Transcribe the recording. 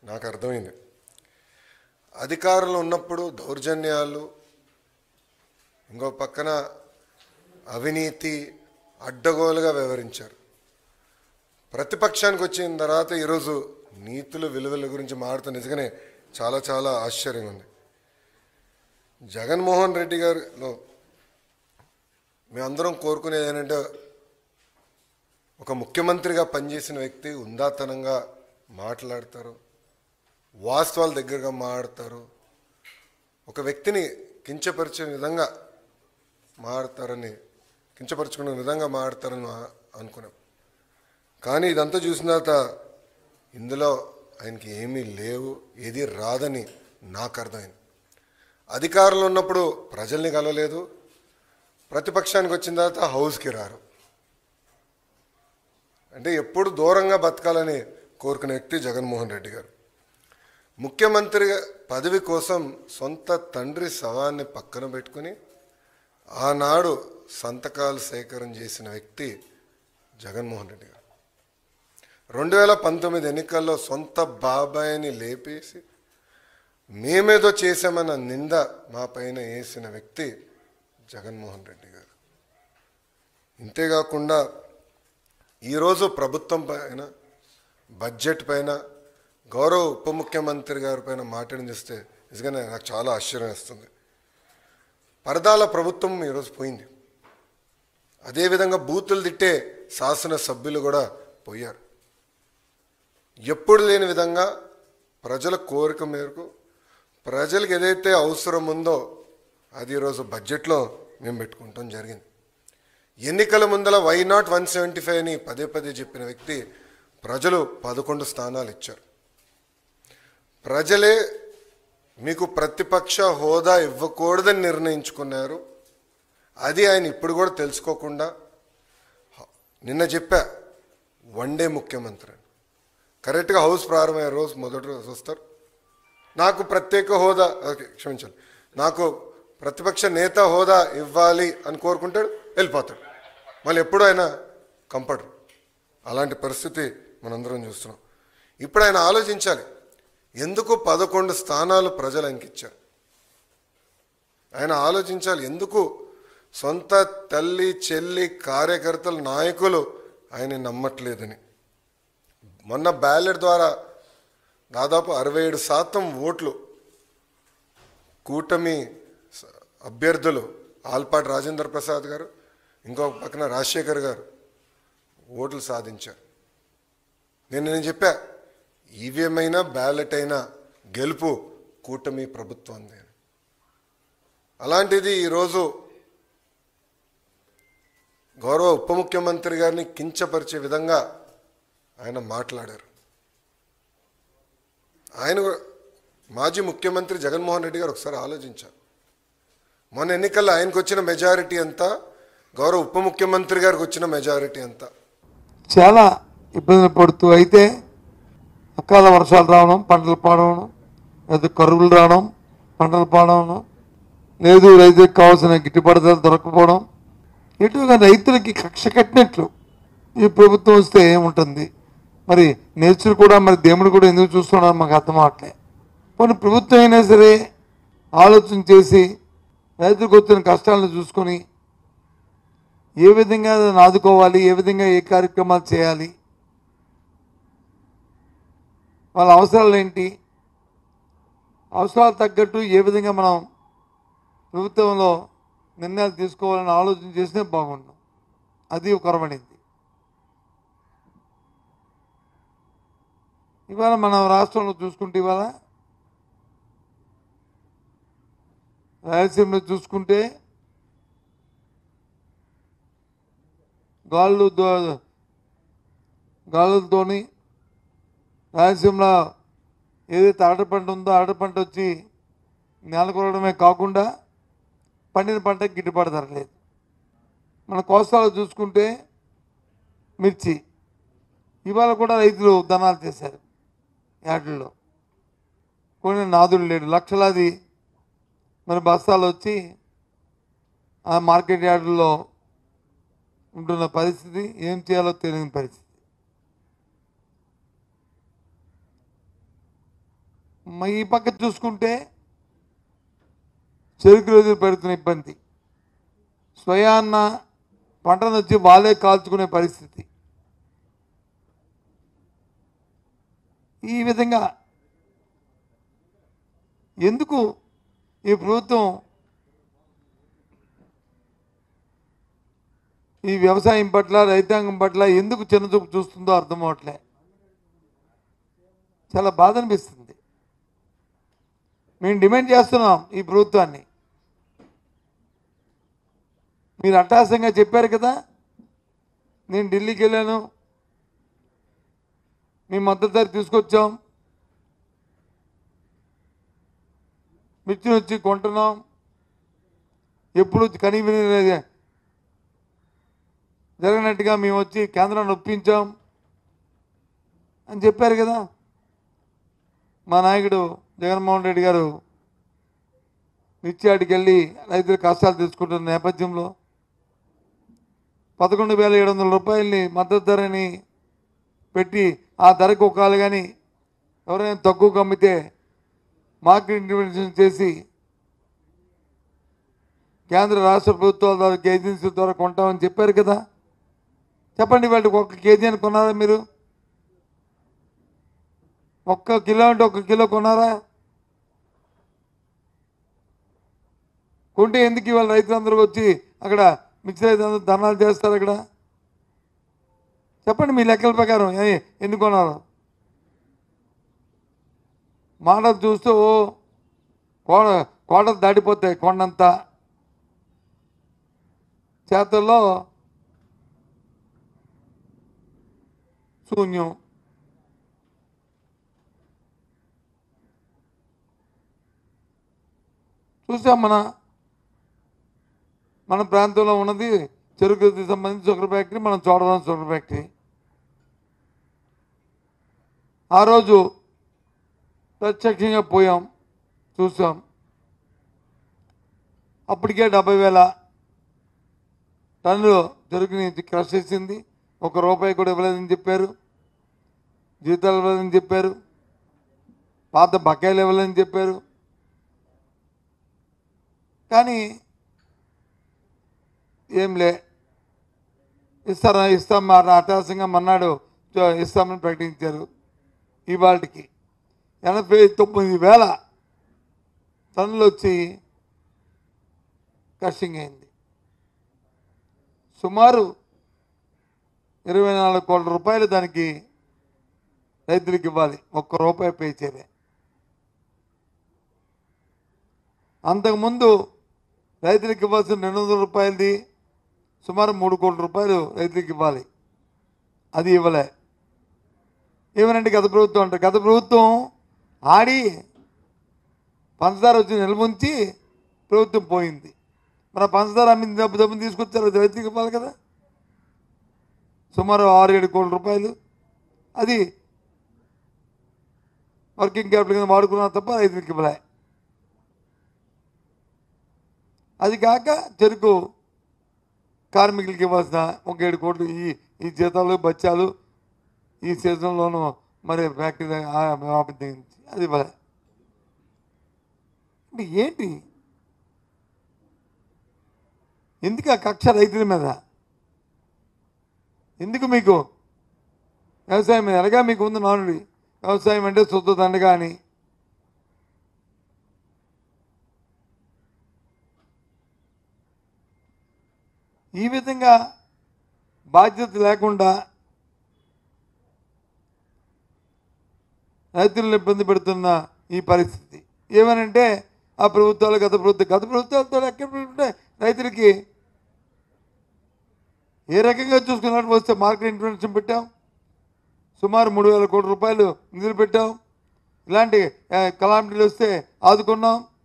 నాకు అర్థమైంది. అధికారంలో ఉన్నప్పుడు దౌర్జన్యాలు, ఇంకో పక్కన అవినీతి అడ్డగోలుగా వ్యవహరించారు. ప్రతిపక్షానికి వచ్చిన తర్వాత ఈరోజు నీతులు విలువల గురించి మాట్లాడుతూ నిజంగానే చాలా చాలా ఆశ్చర్యంగా ఉంది. జగన్మోహన్ రెడ్డి గారిలో మేమందరం కోరుకునేది ఏంటంటే ఒక ముఖ్యమంత్రిగా పనిచేసిన వ్యక్తి ఉందాతనంగా మాట్లాడతారు, వాస్తవాల దగ్గరగా మాట్లాడతారు, ఒక వ్యక్తిని కించపరిచే విధంగా మాట్లాడతారని కించపరుచుకునే విధంగా మాట్లాడతారని అనుకున్నాం. కానీ ఇదంతా చూసిన తర్వాత ఇందులో ఆయనకి ఏమీ లేవు, ఏది రాదని నాకు అర్థమైంది. అధికారంలో ఉన్నప్పుడు ప్రజల్ని కలవలేదు, ప్రతిపక్షానికి వచ్చిన తర్వాత హౌస్కి రారు. అంటే ఎప్పుడు దూరంగా బతకాలని కోరుకునే వ్యక్తి జగన్మోహన్ రెడ్డి గారు. ముఖ్యమంత్రి పదవి కోసం సొంత తండ్రి శవాన్ని పక్కన పెట్టుకుని ఆనాడు సంతకాలు సేకరణ చేసిన వ్యక్తి జగన్మోహన్ రెడ్డి గారు. 2019 ఎన్నికల్లో సొంత బాబాయిని లేపేసి మేమేదో చేశామన్న నింద మా పైన వేసిన వ్యక్తి జగన్మోహన్ రెడ్డి గారు. ఇంతేకాకుండా ఈరోజు ప్రభుత్వం పైన, బడ్జెట్ పైన, గౌరవ ఉప ముఖ్యమంత్రి గారి పైన మాట్లాడిస్తే నిజంగానే నాకు చాలా ఆశ్చర్యం వేస్తుంది. పరదాల ప్రభుత్వం ఈరోజు పోయింది. అదేవిధంగా బూతులు తిట్టే శాసనసభ్యులు కూడా పోయారు. ఎప్పుడు లేని విధంగా ప్రజల కోరిక మేరకు ప్రజలకు ఏదైతే అవసరం ఉందో అది ఈరోజు బడ్జెట్లో మేము పెట్టుకుంటాం జరిగింది. ఎన్నికల ముందల వై నాట్ 175 అని పదే పదే చెప్పిన వ్యక్తి ప్రజలు 11 స్థానాలు ఇచ్చారు. ప్రజలే మీకు ప్రతిపక్ష హోదా ఇవ్వకూడదని నిర్ణయించుకున్నారు. అది ఆయన ఇప్పుడు కూడా తెలుసుకోకుండా నిన్న చెప్పా వన్డే ముఖ్యమంత్రి అని. కరెక్ట్గా హౌస్ ప్రారంభమయ్యే రోజు మొదటి రోజు వస్తారు, నాకు ప్రత్యేక హోదా, క్షమించాలి, నాకు ప్రతిపక్ష నేత హోదా ఇవ్వాలి అని కోరుకుంటాడు, వెళ్ళిపోతాడు. మళ్ళీ ఎప్పుడు ఆయన కంపడరు. అలాంటి పరిస్థితి మనందరం చూస్తున్నాం. ఇప్పుడు ఆయన ఆలోచించాలి, ఎందుకు 11 స్థానాలు ప్రజలు ఆయనకి ఇచ్చారు. ఆయన ఆలోచించాలి, ఎందుకు సొంత తల్లి, చెల్లి, కార్యకర్తలు, నాయకులు ఆయన నమ్మట్లేదని. మొన్న బ్యాలెట్ ద్వారా దాదాపు 67% ఓట్లు కూటమి అభ్యర్థులు ఆల్పాటి రాజేంద్ర ప్రసాద్ గారు, ఇంకొక పక్కన రాజశేఖర్ గారు ఓట్లు సాధించారు. నేను చెప్పా, ఈవీఎం అయినా బ్యాలెట్ అయినా గెలుపు కూటమి ప్రభుత్వంది. అలాంటిది ఈరోజు గౌరవ ఉప ముఖ్యమంత్రి గారిని కించపరిచే విధంగా ఆయన మాట్లాడారు. ఆయన మాజీ ముఖ్యమంత్రి జగన్మోహన్ రెడ్డి గారు ఒకసారి ఆలోచించారు. మొన్న ఎన్నికల్లో ఆయనకు వచ్చిన మెజారిటీ ఎంత, గౌరవ ఉప ముఖ్యమంత్రి గారికి వచ్చిన మెజారిటీ ఎంత. చాలా ఇబ్బందులు పడుతూ అయితే అకాల వర్షాలు రావడం, పంటలు పాడవడం, లేదా కరువులు రావడం, పంటలు పాడవడం, లేదు రైతులకు కావాల్సిన గిట్టుబాటు ధర దొరకపోవడం, ఎటుగా రైతులకి కక్ష కట్టినట్లు ఈ ప్రభుత్వం వస్తే ఏముంటుంది. మరి నేచర్ కూడా, మరి దేవుడు కూడా ఎందుకు చూస్తున్నాడు మాకు అర్థం అవట్లే. కొన్ని ప్రభుత్వం అయినా సరే ఆలోచన చేసి రైతులకు వచ్చిన కష్టాలను చూసుకొని ఏ విధంగా ఆదుకోవాలి, ఏ విధంగా ఏ కార్యక్రమాలు చేయాలి, వాళ్ళ అవసరాలు ఏంటి, అవసరాలు తగ్గట్టు ఏ విధంగా మనం ప్రభుత్వంలో నిర్ణయాలు తీసుకోవాలని ఆలోచన చేసినా బాగుండు. అది కొరబడింది. ఇవాళ మన రాష్ట్రంలో చూసుకుంటే, ఇవాళ రాయలసీమలో చూసుకుంటే గాలులతోని రాయలసీమలో ఏదైతే అరటి పంట ఉందో అరటి పంట వచ్చి నేలకొరడమే కాకుండా పండిన పంటకి గిట్టుబాటు ధర లేదు. మన కోస్తాలో చూసుకుంటే మిర్చి, ఇవాళ కూడా రైతులు ధనాలు చేశారు యార్డుల్లో. కొన్ని నాదులు లేడు, లక్షలాది మరి బస్తాలు వచ్చి ఆ మార్కెట్ యార్డుల్లో ఉంటున్న పరిస్థితి, ఏం చేయాలో తెలియని పరిస్థితి. ఈ పక్క చూసుకుంటే చెరుకు రైతులు పెడుతున్న ఇబ్బంది, స్వయాన్న పంటను వచ్చి వాళ్ళే కాల్చుకునే పరిస్థితి. ఈ విధంగా ఎందుకు ఈ ప్రభుత్వం ఈ వ్యవసాయం పట్ల రైతాంగం పట్ల ఎందుకు చిన్నచూపు చూస్తుందో అర్థం అవట్లే. చాలా బాధ అనిపిస్తుంది. మేము డిమాండ్ చేస్తున్నాం ఈ ప్రభుత్వాన్ని. మీరు అట్టాసంగా చెప్పారు కదా, నేను ఢిల్లీకి వెళ్ళాను, మీ మద్దతు ధర తీసుకొచ్చాం, మిర్చిని వచ్చి కొంటున్నాం, ఎప్పుడు కనీవిని జరగనట్టుగా మేము వచ్చి కేంద్రాన్ని ఒప్పించాం అని చెప్పారు కదా. మా నాయకుడు జగన్మోహన్ రెడ్డి గారు మిర్చియాడికి వెళ్ళి రైతుల కష్టాలు తీసుకుంటున్న నేపథ్యంలో 11,700 రూపాయలని మద్దతు ధరని పెట్టి ఆ ధరకు ఒకళ్ళు కానీ ఎవరైనా తక్కువకు అమ్మితే మార్కెట్ ఇంటర్వెన్షన్ చేసి కేంద్ర రాష్ట్ర ప్రభుత్వాల ద్వారా ఏజెన్సీ ద్వారా కొంటామని చెప్పారు కదా. చెప్పండి, వాటికి 1 కేజీ అని కొన్నారా మీరు? 1 కిలో అంటే 1 కిలో కొన్నారా? కొంటే ఎందుకు ఇవాళ రైతులందరూ వచ్చి అక్కడ మిర్చి రైతులందరూ ధర్నాలు చేస్తారు అక్కడ? చెప్పండి మీ లెక్కల ప్రకారం ఎందుకు కొన్నారు? మాటలు చూస్తూ కోటలు దాటిపోతాయి కొండంతా, చేతల్లో శూన్యం. చూసాం మన ప్రాంతంలో ఉన్నది చెరుకుకి సంబంధించి షుగర్ ఫ్యాక్టరీ, మనం చోడవరం షుగర్ ఫ్యాక్టరీ. ఆ రోజు ప్రత్యక్షంగా పోయాం, చూసాం. అప్పటికే 70,000 టన్నులు చెరుకుని క్రష్ చేసింది. 1 రూపాయి కూడా ఇవ్వలేదని చెప్పారు, జీతాలు ఇవ్వలేదని చెప్పారు, పాత బకాయిలు ఇవ్వలేదని చెప్పారు. కానీ ఏంలే, ఇస్తాం అటాసంగా మన్నాడు ఇస్తామని ప్రకటించారు. ఇవాళకి 89,000 టన్నులు వచ్చి క్రషింగ్ అయింది. సుమారు 24 కోట్ల రూపాయలు దానికి రైతులకు ఇవ్వాలి, 1 రూపాయి పే చేయలే. అంతకుముందు రైతులకు ఇవ్వాల్సిన 200 రూపాయలది సుమారు 3 కోట్ల రూపాయలు రైతులకు ఇవ్వాలి, అది ఇవ్వలే. ఏమనంటే గత ప్రభుత్వం అంటారు. గత ప్రభుత్వం ఆడి పంచదార వచ్చి నిల్వంచి ప్రభుత్వం పోయింది. మన పంచదార అమ్మింది డబ్బుని తీసుకొచ్చారు, అది రైతులకు ఇవ్వాలి కదా. సుమారు 6-7 కోట్ల రూపాయలు అది వర్కింగ్ క్యాపిటల్ కింద వాడుకున్నా తప్ప రైతులకు ఇవ్వలే. అది కాక చెరుకు కార్మికులకి ఇవ్వాల్సిన 7 కోట్లు ఈ జీతాలు బత్యాలు ఈ సీజన్లోనూ మరి ఫ్యాక్టరీ అది ఇవ్వలే. అంటే ఏంటి, ఎందుకు ఆ కక్ష రైతుల మీద? ఎందుకు మీకు వ్యవసాయం మీద ఎలాగా మీకు ఉంది నానుడి, వ్యవసాయం అంటే సొత్తు దండగా అని. ఈ విధంగా బాధ్యత లేకుండా రైతులను ఇబ్బంది పెడుతున్న ఈ పరిస్థితి ఏమనంటే ఆ ప్రభుత్వాలు గత ప్రభుత్వాలతో ఎక్కడ రైతులకి ఏ రకంగా చూసుకున్నట్టు వస్తే మార్కెట్ ఇంటర్వెన్షన్ పెట్టాం, సుమారు 3,000 కోట్ల రూపాయలు నిధులు పెట్టాం, ఇలాంటి కలామిటీలు వస్తే ఆదుకున్నాం.